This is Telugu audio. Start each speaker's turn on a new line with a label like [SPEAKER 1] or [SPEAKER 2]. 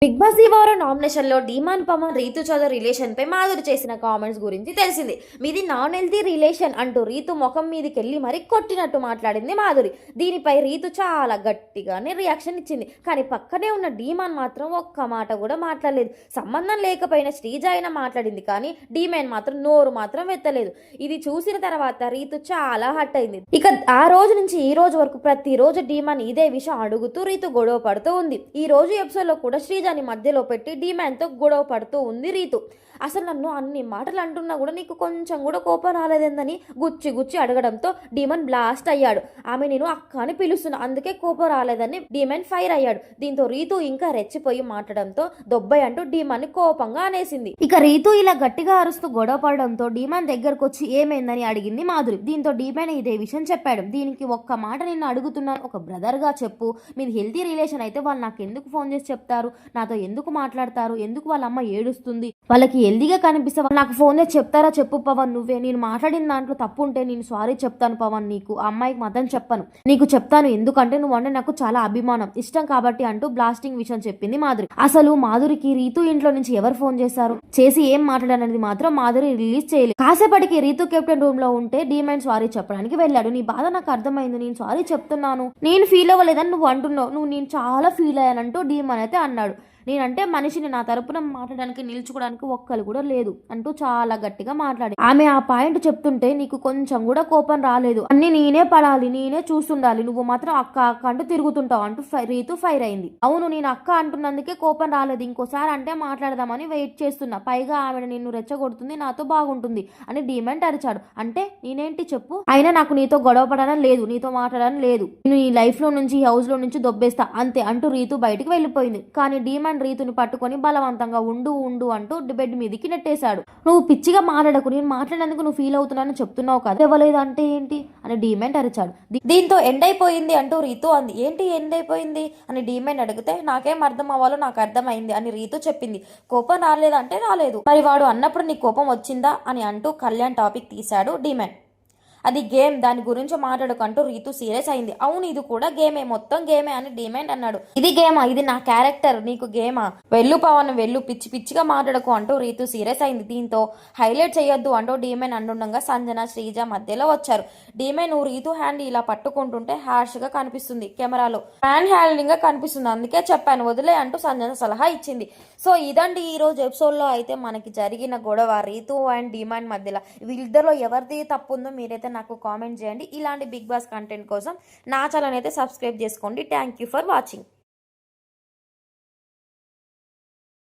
[SPEAKER 1] బిగ్ బాస్ ఈ వారం నామినేషన్ లో డీమాన్ పవన్ రీతు చౌదరి రిలేషన్ పై మాధురి చేసిన కామెంట్స్ గురించి తెలిసింది. మీది నాన్ హెల్తీ రిలేషన్ అంటూ రీతు ముఖం మీదకెళ్ళి మరి కొట్టినట్టు మాట్లాడింది మాధురి. దీనిపై రీతు చాలా గట్టిగానే రియాక్షన్ ఇచ్చింది. కానీ పక్కనే ఉన్న డీమాన్ మాత్రం ఒక్క మాట కూడా మాట్లాడలేదు. సంబంధం లేకపోయినా శ్రీజ అయినా మాట్లాడింది, కానీ డీమాన్ మాత్రం నోరు మాత్రం ఎత్తలేదు. ఇది చూసిన తర్వాత రీతు చాలా హట్ అయింది. ఇక ఆ రోజు నుంచి ఈ రోజు వరకు ప్రతిరోజు డీమాన్ ఇదే విషయం అడుగుతూ రీతు గొడవ పడుతూ ఉంది. ఈ రోజు ఎపిసోడ్ లో కూడా శ్రీజ మధ్యలో పెట్టి డిమాండ్తో గొడవ పడుతూ ఉంది రీతు. అసలు నన్ను అన్ని మాటలు అంటున్నా కూడా నీకు కొంచెం కూడా కోపం రాలేదేందని గుచ్చి గుచ్చి అడగడంతో డీమన్ బ్లాస్ట్ అయ్యాడు. ఆమె నేను అక్క అని పిలుస్తున్నా, అందుకే కోపం రాలేదని డీమన్ ఫైర్ అయ్యాడు. దీంతో రీతు ఇంకా రెచ్చిపోయి మాట్లాడడంతో దొబ్బై అంటూ డీమన్ కోపంగా అనేసింది. ఇక రీతు ఇలా గట్టిగా అరుస్తూ గొడవ పడడంతో డీమన్ దగ్గరకు వచ్చి ఏమైందని అడిగింది మాధురి. దీంతో డీమన్ ఇదే విషయం చెప్పాడు. దీనికి ఒక్క మాట నిన్ను అడుగుతున్నాను, ఒక బ్రదర్ గా చెప్పు, మీది హెల్తీ రిలేషన్ అయితే వాళ్ళు నాకు ఎందుకు ఫోన్ చేసి చెప్తారు, నాతో ఎందుకు మాట్లాడతారు, ఎందుకు వాళ్ళ అమ్మ ఏడుస్తుంది, వాళ్ళకి హెల్దీగా కనిపిస్తే నాకు ఫోన్ చేసి చెప్తారా చెప్పు పవన్, నువ్వే నేను మాట్లాడిన దాంట్లో తప్పు ఉంటే నేను సారీ చెప్తాను పవన్, నీకు ఆ అమ్మాయికి మాత్రం చెప్పను, నీకు చెప్తాను, ఎందుకంటే నువ్వు అంటే నాకు చాలా అభిమానం ఇష్టం కాబట్టి అంటూ బ్లాస్టింగ్ విషయం చెప్పింది మాధురి. అసలు మాధురికి రీతు ఇంట్లో నుంచి ఎవరు ఫోన్ చేశారు, చేసి ఏం మాట్లాడనేది మాత్రం మాధురి రిలీజ్ చేయలేదు. కాసేపటికి రీతు కెప్టెన్ రూమ్ లో ఉంటే డీమాండ్ సారీ చెప్పడానికి వెళ్ళాడు. నీ బాధ నాకు అర్థమైంది, నేను సారీ చెప్తున్నాను, నేను ఫీల్ అవ్వలేదని నువ్వు అంటున్నావు, నువ్వు నేను చాలా ఫీల్ అయ్యానంటూ డీమాన్ అయితే అన్నాడు. నేనంటే మనిషిని నా తరపున మాట్లాడడానికి నిల్చుకోవడానికి ఒక్కరు కూడా లేదు అంటూ చాలా గట్టిగా మాట్లాడి ఆమె ఆ పాయింట్ చెప్తుంటే నీకు కొంచెం కూడా కోపం రాలేదు, అన్ని నేనే పడాలి, నేనే చూస్తుండాలి, నువ్వు మాత్రం అక్క అక్క అంటూ తిరుగుతుంటావు అంటూ రీతు ఫైర్ అయింది. అవును, నేను అక్క అంటున్నందుకే కోపం రాలేదు, ఇంకోసారి అంటే మాట్లాడదామని వెయిట్ చేస్తున్నా, పైగా ఆమె నిన్ను రెచ్చగొడుతుంది, నాతో బాగుంటుంది అని డిమాండ్ అరిచాడు. అంటే నేనేంటి చెప్పు, అయినా నాకు నీతో గొడవ పడడం లేదు, నీతో మాట్లాడడం లేదు, నేను ఈ లైఫ్ లో నుంచి హౌస్ లో నుంచి దొబ్బేస్తా అంతే అంటూ రీతు బయటికి వెళ్ళిపోయింది. కానీ డిమాండ్ రీతుని పట్టుకొని బలవంతంగా ఉండు ఉండు అంటూ బెడ్ మీదకి నెట్టేశాడు. నువ్వు పిచ్చిగా మాట్లాడకు, నేను మాట్లాడేందుకు నువ్వు ఫీల్ అవుతున్నానని చెప్తున్నావు కదా, ఇవ్వలేదు అంటే ఏంటి అని డిమాండ్ అరిచాడు. దీంతో ఎండ్ అయిపోయింది అంటూ రీతు అంది. ఏంటి ఎండ్ అయిపోయింది అని డిమాండ్ అడిగితే నాకేం అర్థం అవ్వాలో నాకు అర్థమైంది అని రీతు చెప్పింది. కోపం రాలేదంటే రాలేదు, మరి వాడు అన్నప్పుడు నీ కోపం వచ్చిందా అని అంటూ కళ్యాణ్ టాపిక్ తీశాడు డిమాండ్. అది గేమ్, దాని గురించి మాట్లాడుకుంటూ రీతు సీరియస్ అయింది. అవును ఇది కూడా గేమే, మొత్తం గేమే అని డిమాండ్ అన్నాడు. ఇది గేమా, ఇది నా క్యారెక్టర్, నీకు గేమా, వెళ్ళు పవన్ వెళ్ళు, పిచ్చి పిచ్చిగా మాట్లాడుకో అంటూ రీతు సీరియస్ అయింది. దీంతో హైలైట్ చేయొద్దు అంటూ డిమాండ్ అంటుండగా సంజన శ్రీజ మధ్యలో వచ్చారు. డిమాండ్ నువ్వు రీతు హ్యాండ్ ఇలా పట్టుకుంటుంటే హ్యాష్ గా కనిపిస్తుంది, కెమెరాలో హ్యాండ్ హ్యాండింగ్ గా కనిపిస్తుంది, అందుకే చెప్పాను వదిలే అంటూ సంజన సలహా ఇచ్చింది. సో ఇదండి ఈ రోజు ఎపిసోడ్ లో అయితే మనకి జరిగిన గొడవ రీతు అండ్ డిమాండ్ మధ్యలో. వీళ్ళిద్దరిలో ఎవరిది తప్పు ఉందో మీరైతే నాకు కామెంట్ చేయండి. ఇలాంటి బిగ్ బాస్ కంటెంట్ కోసం నా ఛానల్ అయితే సబ్స్క్రైబ్ చేసుకోండి. Thank you for watching.